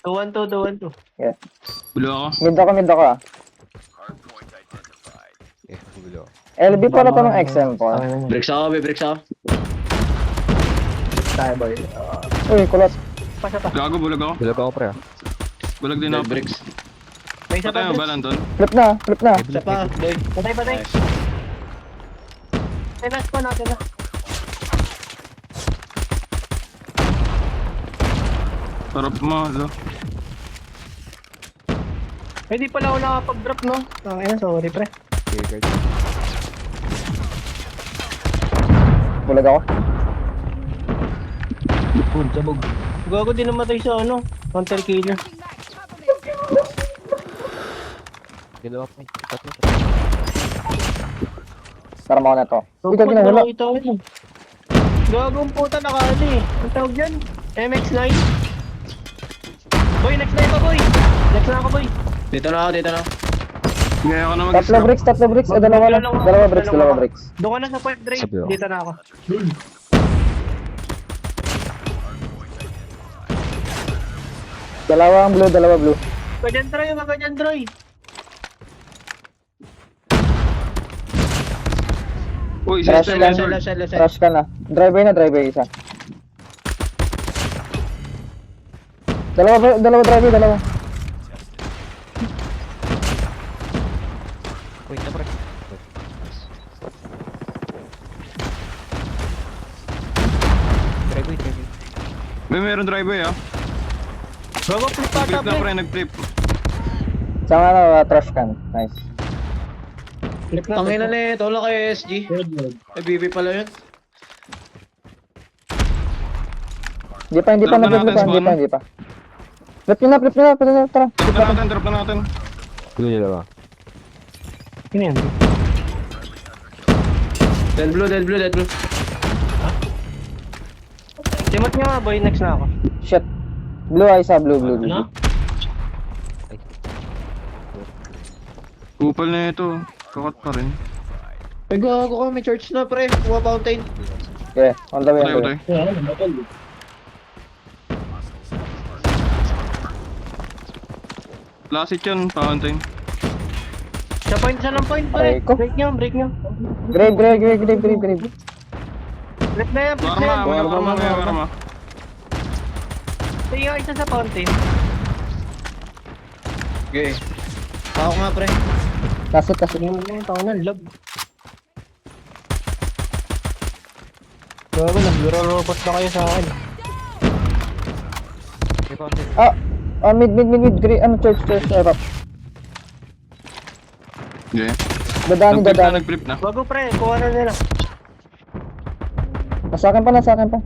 2-1-2, 2-1-2. Yeah. Bulo ako. Mid ako ah. Bulo. LB pala to ng XM po. Bricks ako, may bricks ako. Tayo boy. Uy, kulot. Pasa pa. Gago, bulag ako. Bulo ako, pre. Bulag din Dead ako. bricks. May isa pa. Patay mo ba, Lanton? Flip na. Isa pa, boy. Patay. Ay, last pa natin na. Sarap mo, lo. Hindi pala ako nakapag-drop, no? Sorry, pre. Okay, Bulag ako. Sabog. Gago din namatay sa counter killer. Dalawa pa. Tatlo. Tara mo na to. Uy, gagi na wala. Gagong puta nakali. Ang tawag dyan? MX9. Boy, next na ito, boy. Next na ako, boy. Dito na ako. Ngayon ako na Tatlo mag-stop. bricks. Dalawa lang. Dalawa bricks. Doon ka na sa point drive. Sabi ako. Dito na ako. Dalawa blue. Ganyan, Troy. Uy, Rush system lang. resort. Rush ka na. Drive isa. Dalawa drive. Wait, na, pre. Wait. May meron driveway, ah. Gago, flip pa Nag-flip na, tablet. pre, nag-flip. Saka trash can. Nice. Flip na. Tangina na eh, tawala kayo SG. Ay, BB pala yun. Hindi pa Drop na natin, spawn. hindi pa. Flip nyo na, tara. Drop na natin. Bulo dalawa. Ano yan? Dead blue. Timot nyo nga, boy. Next na ako. Shit. Blue isa, blue. Ano? Kupal na ito. Kakat pa rin. Ay, gago ka, may church na pre. Kuha fountain. Okay, on the way. Patay. Last hit yun, fountain. Sa lang point, Aray pre. ko. Break nyo. Grave. Flip na yan, flip na yan. Warma. Sige nga, isa sa fountain. Okay. Ako nga pre. Kasit. Tingnan mo na yung taon ng love. Gago, naglaro-robot na kayo sa akin. Mid, green, church, rap. Okay. Dadani. Nag-flip na. Gago, pre. Kuha na nila. Nasa akin pa.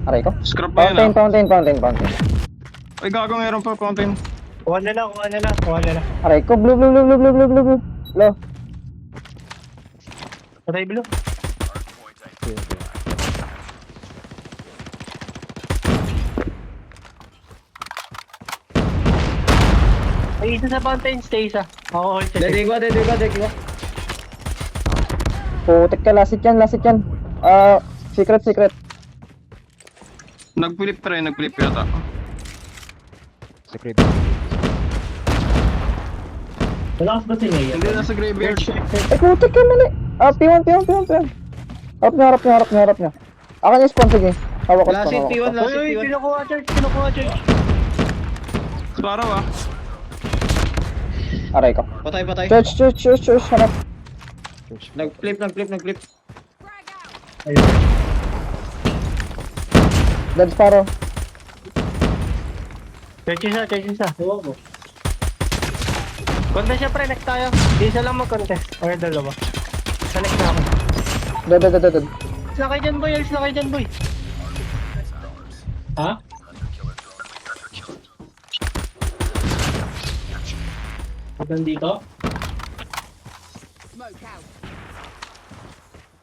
Aray ko. Scrap pa yun, ah. Fountain. Ay, gago, meron pa fountain. Kuha na lang. Aray ko, blue. Low. Patay blue. Ay, isa sa fountain, stay isa. Ako hold Dead check. ko. Putik ka, last hit yan. Secret. Nag-flip yata. Sa crib. Malakas ba si Leia? Hindi, nasa graveyard. Putik ka, mali. P1. Harap niya. Akin yung spawn, sige. Hawak ko Last hit spawn. P1, last hit Uy, P1. kinukuha church. Sparaw, ah. Aray ko. Patay. Church, harap. Nag-flip. Dead Sparrow. Church isa. Contest siya, pre. Next tayo. Di isa lang mag-contest. Or dalawa. Sa next na ako. Dead. Slakay dyan, boy. Ha? Hanggang dito?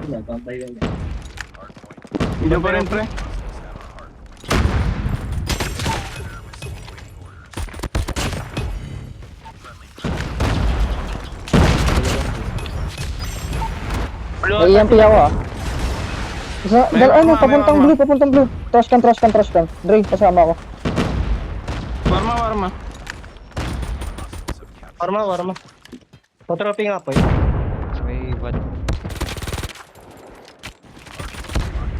Wala, bantay lang yan. Hindi pa rin, pre. May EMP ako ah. May arma, may Papuntang arma. blue, papuntang blue. Trash can. Dre, kasama ako. Warma. Warma. Patroping nga po eh. May bad.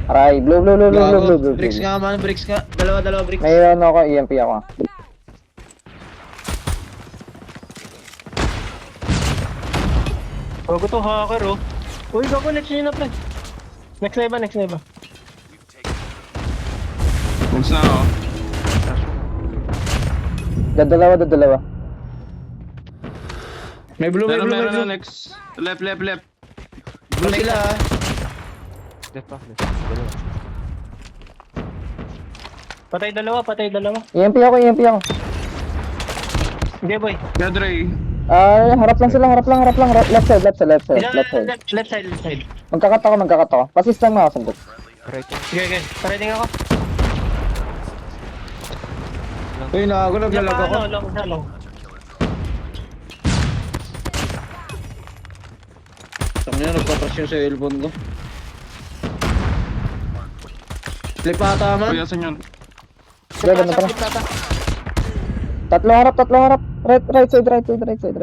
Aray, blue. Bricks nga man, bricks nga. Dalawa bricks. May ano ako, EMP ako. Bago to hacker oh. Uy, gago next nyo na pre. Next na iba. Next na ako. Dadalawa. May blue. Meron na next. Left. Blue sila ah. Left pa. Dalawa. Patay dalawa. EMP ako. Hindi boy. Kaya Dre. Harap lang sila. Left side. Left side. Magkakat ako. Pasist lang mga sandot. Right yan. Sige. Parading ako. Uy, naglalag ako. Long. Tama na, nagpa-crash yung sa cellphone ko. Flip ata man. Kuya, saan yun? Ganun pa. Tatlo harap. Right side.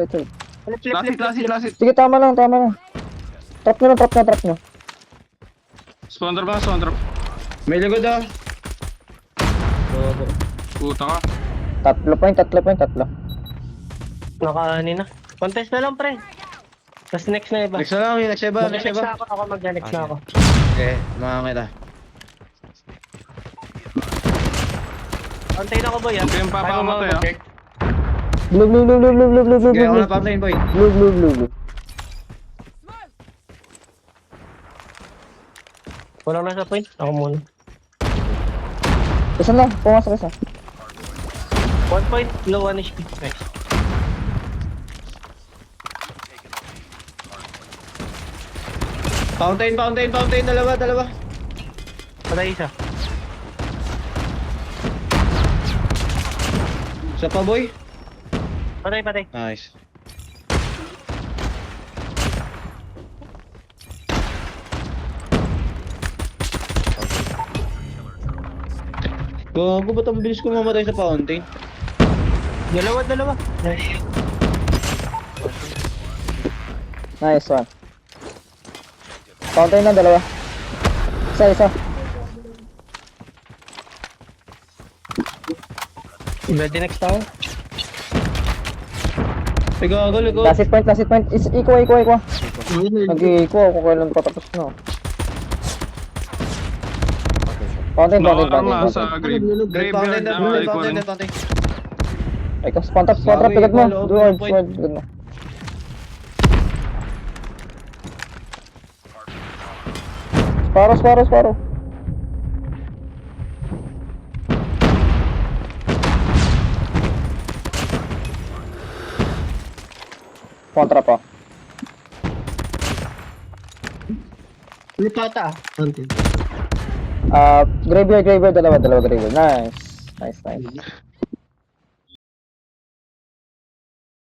Lasit. Sige, tama lang. Trap nyo. Spawn drop. May lagod ah. Puta ka. Tatlo. Nakaani na. Contest na lang pre. Tapos next na iba. Next na lang, next iba. Next na ako. Mag-next na ako. Okay, mga kita. Antayin ako boy ah. Huwag kayong papakamatay ah. Blue. Okay, ako na fountain boy. Blue. Walang nasa point. Ako muna. Isa na, pumasok isa. 1 point, low 1 HP. Nice. Fountain, dalawa. Patay isa. Isa pa boy. Patay. Nice. Gago, ba't ang bilis ko mamatay sa fountain? Dalawa. Nice. Nice one. Fountain na, dalawa. Isa. Ready next tayo? Ay, gago. Last hit point. Iko. Nag-i-iko ako kailan pa tapos no. Fountain. Arma sa graveyard. Fountain. Ay, spawn trap, pigad mo. Sword, pigad mo. Sparo. Kontra pa. Lipata ah. Content. Graveyard, dalawa graveyard. Nice.